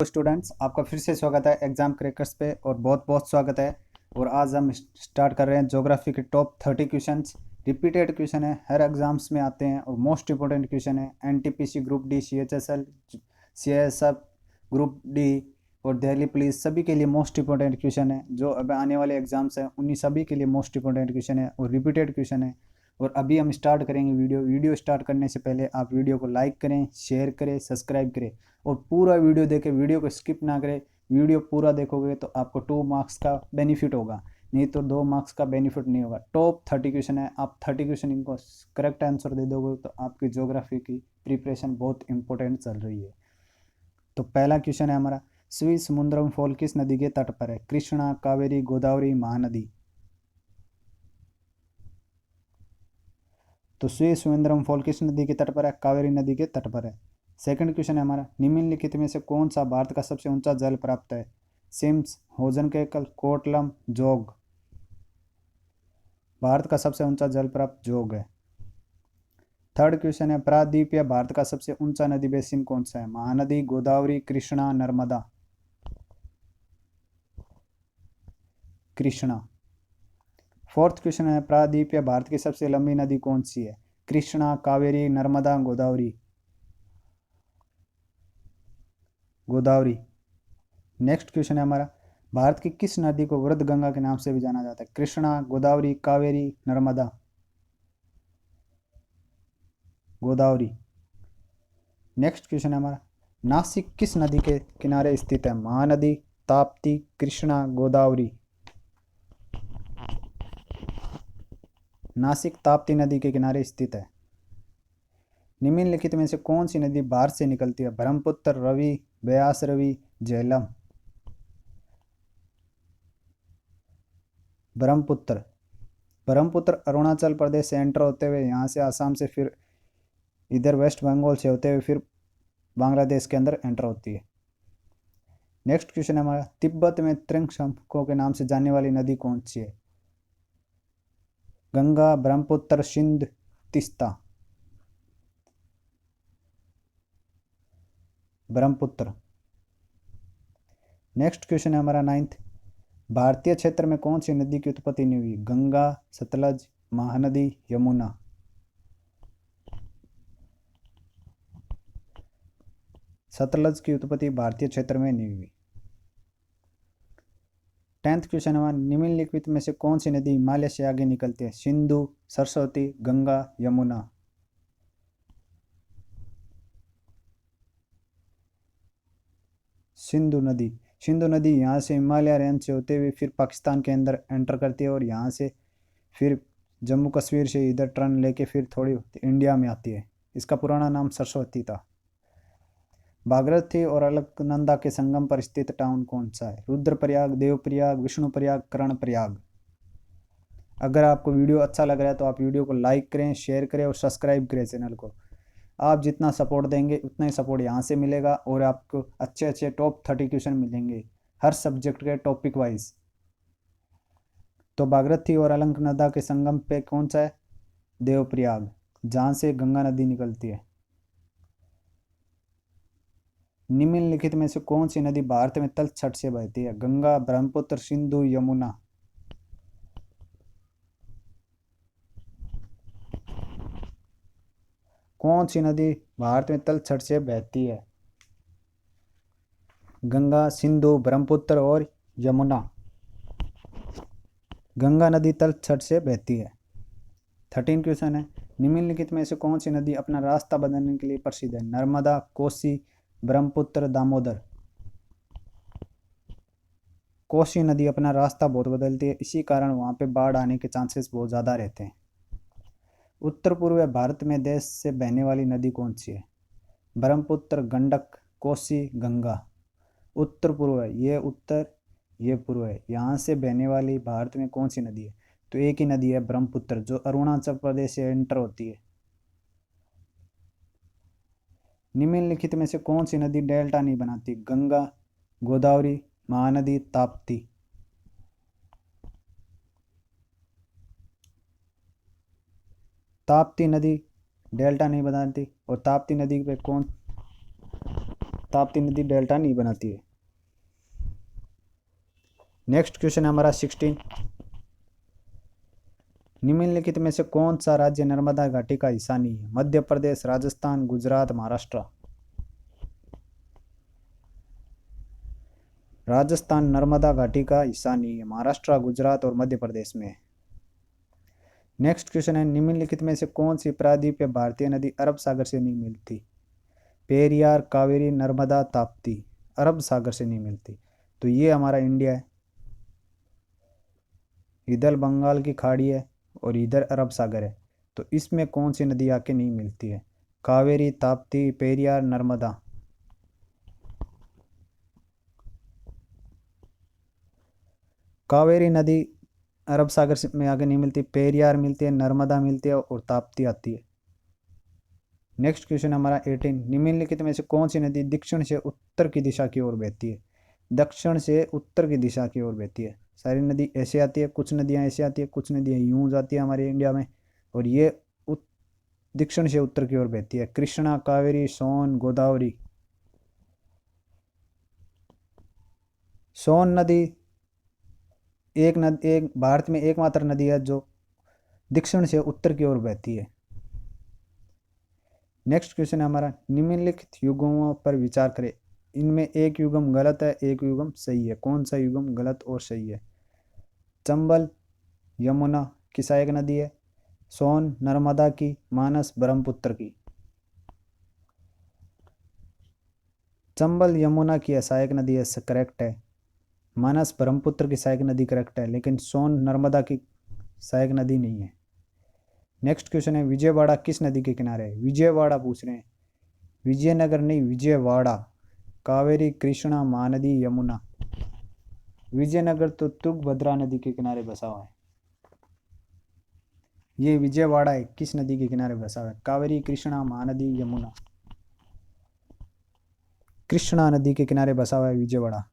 Students, आपका फिर से स्वागत है एग्जाम क्रैकर्स पे और बहुत बहुत स्वागत है। और आज हम स्टार्ट कर रहे हैं ज्योग्राफी के टॉप 30 क्वेश्चंस। रिपीटेड क्वेश्चन है, हर एग्जाम्स में आते हैं और मोस्ट इंपॉर्टेंट क्वेश्चन है। NTPC group D, CHSL, CSF group D और दिल्ली पुलिस सभी के लिए मोस्ट इंपॉर्टेंट क्वेश्चन है। जो अब आने वाले एग्जाम्स हैं उन्हीं सभी के लिए मोस्ट इंपॉर्टेंट क्वेश्चन है और रिपीटेड क्वेश्चन है। और अभी हम स्टार्ट करेंगे वीडियो स्टार्ट करने से पहले आप वीडियो को लाइक करें, शेयर करें, सब्सक्राइब करें और पूरा वीडियो देखें। वीडियो को स्किप ना करें। वीडियो पूरा देखोगे तो आपको 2 मार्क्स का बेनिफिट होगा, नहीं तो 2 मार्क्स का बेनिफिट नहीं होगा। टॉप 30 क्वेश्चन है, आप 30 क्वेश्चन इनको करेक्ट आंसर दे दोगे तो आपकी ज्योग्राफी की प्रिपरेशन बहुत इंपॉर्टेंट चल रही है। तो पहला क्वेश्चन है हमारा, स्वी समुद्रम फॉल किस नदी के तट पर है? कृष्णा, कावेरी, गोदावरी, महानदी। तो स्वी सुंदरम फॉल किस नदी के तट पर है? कावेरी नदी के तट पर है। सेकंड क्वेश्चन है हमारा, निम्नलिखित में से कौन सा भारत का सबसे ऊंचा जल प्राप्त है? सिम्स, होजन केकल, कोटलम, जोग। भारत का सबसे ऊंचा जल प्राप्त जोग है। थर्ड क्वेश्चन है, प्रायद्वीप या भारत का सबसे ऊंचा नदी बेसिन कौन सा है? महानदी, गोदावरी, कृष्णा, नर्मदा। कृष्णा। फोर्थ क्वेश्चन है, प्रायद्वीप या भारत की सबसे लंबी नदी कौन सी है? कृष्णा, कावेरी, नर्मदा, गोदावरी। गोदावरी। नेक्स्ट क्वेश्चन है हमारा, भारत की किस नदी को वृद्ध गंगा के नाम से भी जाना जाता है? कृष्णा, गोदावरी, कावेरी, नर्मदा। गोदावरी। नेक्स्ट क्वेश्चन है हमारा, नासिक किस नदी के किनारे स्थित है? महानदी, ताप्ती, कृष्णा, गोदावरी। नासिक ताप्ती नदी के किनारे स्थित है। निम्नलिखित में से कौन सी नदी भारत से निकलती है? ब्रह्मपुत्र, रवि, ब्यास, रवि, झेलम। ब्रह्मपुत्र। ब्रह्मपुत्र अरुणाचल प्रदेश से एंटर होते हुए यहाँ से आसाम से फिर इधर वेस्ट बंगाल से होते हुए फिर बांग्लादेश के अंदर एंटर होती है। नेक्स्ट क्वेश्चन है हमारा, तिब्बत में त्रिशंकुओं के नाम से जानने वाली नदी कौन सी है? गंगा, ब्रह्मपुत्र, सिंध, तीस्ता। ब्रह्मपुत्र। नेक्स्ट क्वेश्चन है हमारा 9th, भारतीय क्षेत्र में कौन सी नदी की उत्पत्ति नहीं हुई? गंगा, सतलज, महानदी, यमुना। सतलज की उत्पत्ति भारतीय क्षेत्र में नहीं हुई। 10th क्वेश्चन हमारा, निम्नलिखित में से कौन सी नदी हिमालय से आगे निकलती है? सिंधु, सरस्वती, गंगा, यमुना। सिंधु नदी। सिंधु नदी यहाँ से हिमालय रेंज से होते हुए फिर पाकिस्तान के अंदर एंटर करती है और यहाँ से फिर जम्मू कश्मीर से इधर टर्न लेके फिर थोड़ी इंडिया में आती है। इसका पुराना नाम सरस्वती था। भागीरथी और अलकनंदा के संगम पर स्थित टाउन कौन सा है? रुद्रप्रयाग, देवप्रयाग, विष्णुप्रयाग, कर्णप्रयाग। अगर आपको वीडियो अच्छा लग रहा है तो आप वीडियो को लाइक करें, शेयर करें और सब्सक्राइब करें चैनल को। आप जितना सपोर्ट देंगे उतना ही सपोर्ट यहाँ से मिलेगा और आपको अच्छे अच्छे टॉप 30 क्वेश्चन मिलेंगे हर सब्जेक्ट के टॉपिक वाइज। तो भागीरथी और अलकनंदा के संगम पे कौन सा है? देवप्रयाग, जहाँ से गंगा नदी निकलती है। निम्नलिखित में से कौन सी नदी भारत में तल छट से बहती है? गंगा, ब्रह्मपुत्र, सिंधु, यमुना। कौन सी नदी भारत में तल छट से बहती है? गंगा, सिंधु, ब्रह्मपुत्र और यमुना। गंगा नदी तल छट से बहती है। 13 क्वेश्चन है, निम्नलिखित में से कौन सी नदी अपना रास्ता बदलने के लिए प्रसिद्ध है? नर्मदा, कोसी, ब्रह्मपुत्र, दामोदर। कोसी नदी अपना रास्ता बहुत बदलती है, इसी कारण वहाँ पे बाढ़ आने के चांसेस बहुत ज़्यादा रहते हैं। उत्तर पूर्व भारत में देश से बहने वाली नदी कौन सी है? ब्रह्मपुत्र, गंडक, कोसी, गंगा। उत्तर पूर्व है, ये उत्तर, ये पूर्व है। यहाँ से बहने वाली भारत में कौन सी नदी है? तो एक ही नदी है, ब्रह्मपुत्र, जो अरुणाचल प्रदेश से एंटर होती है। निम्नलिखित में से कौन सी नदी डेल्टा नहीं बनाती? गंगा, गोदावरी, महानदी, ताप्ती। ताप्ती नदी डेल्टा नहीं बनाती और ताप्ती नदी पे कौन ताप्ती नदी डेल्टा नहीं बनाती है। नेक्स्ट क्वेश्चन है हमारा 16। निम्नलिखित में से कौन सा राज्य नर्मदा घाटी का हिस्सा नहीं है? मध्य प्रदेश, राजस्थान, गुजरात, महाराष्ट्र। राजस्थान नर्मदा घाटी का हिस्सा नहीं है, महाराष्ट्र, गुजरात और मध्य प्रदेश में। नेक्स्ट क्वेश्चन है निम्नलिखित में से कौन सी प्रायद्वीपीय भारतीय नदी अरब सागर से नहीं मिलती? पेरियार, कावेरी, नर्मदा, ताप्ती। अरब सागर से नहीं मिलती, तो ये हमारा इंडिया है। इधर बंगाल की खाड़ी है और इधर अरब सागर है, तो इसमें कौन सी नदी आके नहीं मिलती है? कावेरी, ताप्ती, पेरियार, नर्मदा। कावेरी नदी अरब सागर में आगे नहीं मिलती, पेरियार मिलती है, नर्मदा मिलती है और ताप्ती आती है। नेक्स्ट क्वेश्चन हमारा 18। निम्नलिखित में से कौन सी नदी दक्षिण से उत्तर की दिशा की ओर बहती है? दक्षिण से उत्तर की दिशा की ओर बहती है। सारी नदी ऐसे आती है, कुछ नदियाँ ऐसे आती है, कुछ नदियाँ यूं जाती है हमारे इंडिया में, और ये दक्षिण से उत्तर की ओर बहती है। कृष्णा, कावेरी, सोन, गोदावरी। सोन नदी एक भारत में एकमात्र नदी है जो दक्षिण से उत्तर की ओर बहती है। नेक्स्ट क्वेश्चन है हमारा निम्नलिखित युगमों पर विचार करें। इनमें एक युगम गलत है, एक युगम सही है। कौन सा युगम गलत और सही है? चंबल यमुना की सहायक नदी है, सोन नर्मदा की, मानस ब्रह्मपुत्र की। चंबल यमुना की सहायक नदी है, करेक्ट है। मानस ब्रह्मपुत्र की सहायक नदी करेक्ट है, लेकिन सोन नर्मदा की सहायक नदी नहीं है। नेक्स्ट क्वेश्चन है विजयवाड़ा किस नदी के किनारे है? विजयवाड़ा पूछ रहे हैं, विजयनगर नहीं, विजयवाड़ा। कावेरी, कृष्णा, महानदी, यमुना। विजयनगर तो तुंगभद्रा नदी के किनारे बसा हुआ है। ये विजयवाड़ा है किस नदी के किनारे बसा हुआ है? कावेरी, कृष्णा, महानदी, यमुना। कृष्णा नदी के किनारे बसा हुआ है विजयवाड़ा।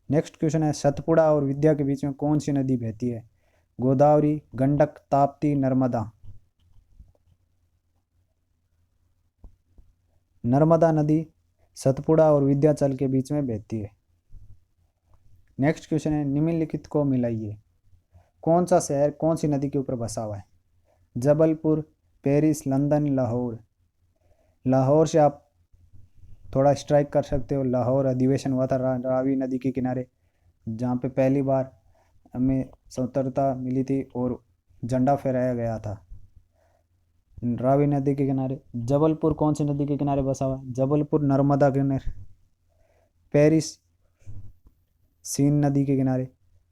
नेक्स्ट क्वेश्चन है सतपुड़ा और विद्या के बीच में कौन सी नदी बहती है? गोदावरी, गंडक, ताप्ती, नर्मदा। नर्मदा नदी सतपुड़ा और विद्याचल के बीच में बहती है। नेक्स्ट क्वेश्चन है निम्नलिखित को मिलाइए। कौन सा शहर कौन सी नदी के ऊपर बसा हुआ है? Jabalpur, Paris, London, Lahore. लाहौर से आप थोड़ा स्ट्राइक कर सकते हो। लाहौर अधिवेशन हुआ था रावी नदी के किनारे, जहाँ पे पहली बार हमें स्वतंत्रता मिली थी और झंडा फहराया गया था रावी नदी के किनारे। जबलपुर कौन सी नदी के किनारे बसा हुआ है? जबलपुर नर्मदा के किनारे। पेरिस सीन नदी के किनारे।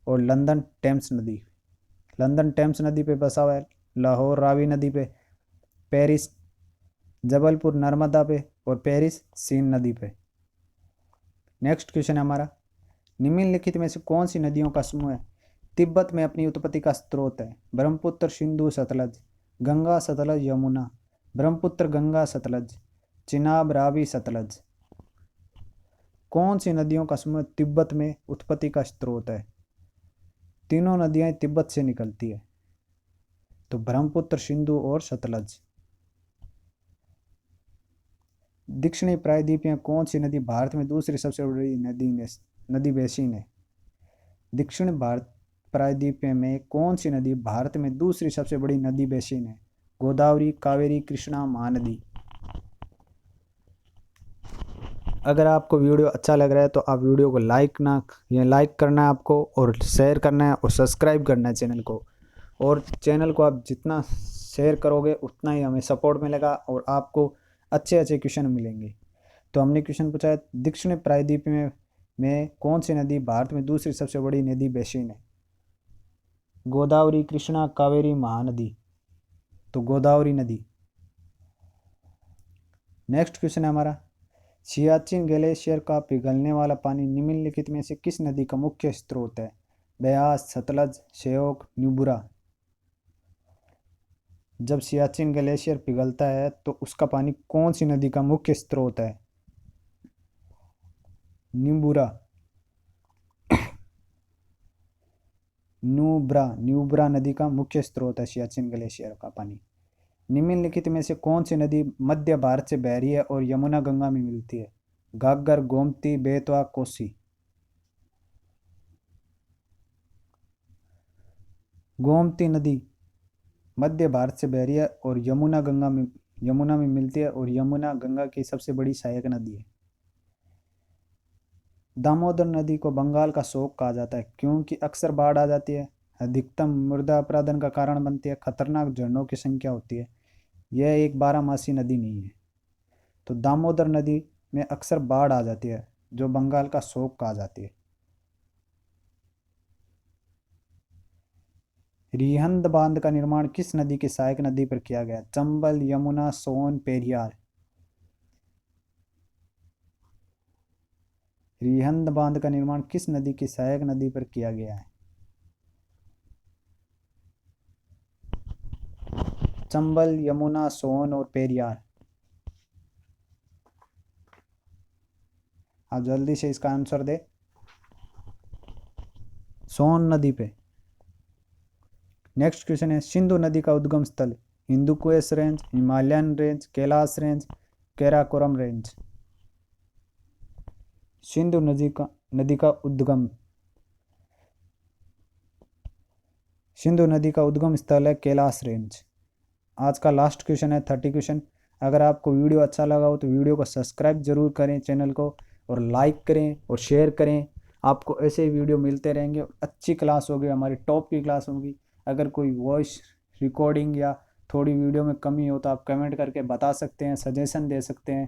और लंदन टेम्स नदी, लंदन टेम्स नदी पे बसा हुआ है। लाहौर रावी नदी पे, पेरिस जबलपुर नर्मदा पे और पेरिस सीन नदी पे। नेक्स्ट क्वेश्चन है हमारा निम्नलिखित में से कौन सी नदियों का समूह है तिब्बत में अपनी उत्पत्ति का स्रोत है? ब्रह्मपुत्र, सिंधु, सतलज। गंगा, सतलज, यमुना। ब्रह्मपुत्र, गंगा, सतलज। चिनाब, रावी, सतलज। कौन सी नदियों का समूह तिब्बत में उत्पत्ति का स्रोत है? तीनों नदियां तिब्बत से निकलती है, तो ब्रह्मपुत्र, सिंधु और सतलज। दक्षिणी प्रायद्वीप में कौन सी नदी भारत में दूसरी सबसे बड़ी नदी बेसिन है? दक्षिण भारत प्रायद्वीप में कौन सी नदी भारत में दूसरी सबसे बड़ी नदी बेसिन है? गोदावरी, कावेरी, कृष्णा, महानदी। अगर आपको वीडियो अच्छा लग रहा है तो आप वीडियो को लाइक करना है आपको, और शेयर करना है और सब्सक्राइब करना है चैनल को। और चैनल को आप जितना शेयर करोगे उतना ही हमें सपोर्ट मिलेगा और आपको अच्छे अच्छे क्वेश्चन मिलेंगे। तो हमने क्वेश्चन पूछा है दक्षिण प्रायद्वीप में कौन सी नदी भारत में दूसरी सबसे बड़ी नदी बेसिन है? गोदावरी, कृष्णा, कावेरी, महानदी। तो गोदावरी नदी। नेक्स्ट क्वेश्चन है हमारा सियाचिन ग्लेशियर का पिघलने वाला पानी निम्नलिखित में से किस नदी का मुख्य स्रोत है? ब्यास, सतलज, श्योक, न्यूब्रा। जब सियाचिन ग्लेशियर पिघलता है तो उसका पानी कौन सी नदी का मुख्य स्रोत है? न्यूब्रा। न्यूब्रा नदी का मुख्य स्रोत है सियाचिन ग्लेशियर का पानी। निम्नलिखित में से कौन सी नदी मध्य भारत से बह रही है और यमुना गंगा में मिलती है? घाघर, गोमती, बेतवा, कोसी। गोमती नदी मध्य भारत से बह रही है और यमुना में मिलती है और यमुना गंगा की सबसे बड़ी सहायक नदी है। दामोदर नदी को बंगाल का शोक कहा जाता है क्योंकि अक्सर बाढ़ आ जाती है, अधिकतम मृदा अपरदन का कारण बनती है, खतरनाक झरनों की संख्या होती है। यह एक बारहमासी नदी नहीं है। तो दामोदर नदी में अक्सर बाढ़ आ जाती है जो बंगाल का शोक कहा जाती है। रिहंद बांध का निर्माण किस नदी की सहायक नदी पर किया गया? चंबल, यमुना, सोन, पेरियार। रिहंद बांध का निर्माण किस नदी की सहायक नदी पर किया गया है? चंबल, यमुना, सोन और पेरियार। आप जल्दी से इसका आंसर दे। सोन नदी पे। नेक्स्ट क्वेश्चन है, सिंधु नदी का उद्गम स्थल? Hindu Kush range, Himalayan range, Kailash range, Karakoram range. Sindhu नदी का उद्गम सिंधु नदी का उद्गम स्थल है कैलाश रेंज। आज का लास्ट क्वेश्चन है 30 क्वेश्चन। अगर आपको वीडियो अच्छा लगा हो तो वीडियो को सब्सक्राइब जरूर करें चैनल को, और लाइक करें और शेयर करें। आपको ऐसे ही वीडियो मिलते रहेंगे। अच्छी क्लास होगी, हमारी टॉप की क्लास होगी। अगर कोई वॉइस रिकॉर्डिंग या थोड़ी वीडियो में कमी हो तो आप कमेंट करके बता सकते हैं, सजेशन दे सकते हैं।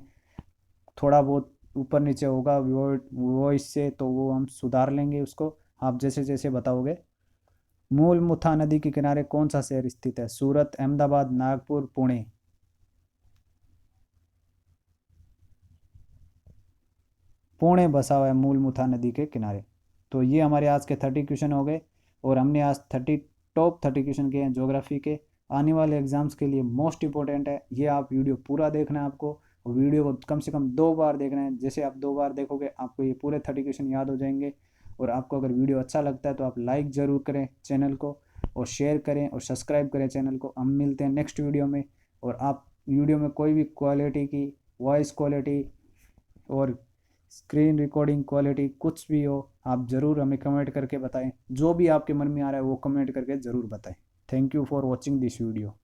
थोड़ा बहुत ऊपर नीचे होगा वॉइस से तो वो हम सुधार लेंगे उसको, आप जैसे जैसे बताओगे। मूल मुथा नदी के किनारे कौन सा शहर स्थित है? सूरत, अहमदाबाद, नागपुर, पुणे। पुणे बसा हुआ है मूल मुथा नदी के किनारे। तो ये हमारे आज के 30 क्वेश्चन हो गए, और हमने आज टॉप 30 क्वेश्चन किए हैं ज्योग्राफी के। आने वाले एग्जाम्स के लिए मोस्ट इंपॉर्टेंट है ये। आप वीडियो पूरा देखना है आपको, और वीडियो को कम से कम 2 बार देखना है। जैसे आप 2 बार देखोगे आपको ये पूरे 30 क्वेश्चन याद हो जाएंगे। और आपको अगर वीडियो अच्छा लगता है तो आप लाइक ज़रूर करें चैनल को, और शेयर करें और सब्सक्राइब करें चैनल को। हम मिलते हैं नेक्स्ट वीडियो में। और आप वीडियो में कोई भी क्वालिटी की वॉइस क्वालिटी और स्क्रीन रिकॉर्डिंग क्वालिटी कुछ भी हो, आप ज़रूर हमें कमेंट करके बताएं। जो भी आपके मन में आ रहा है वो कमेंट करके ज़रूर बताएं। Thank you for watching this video.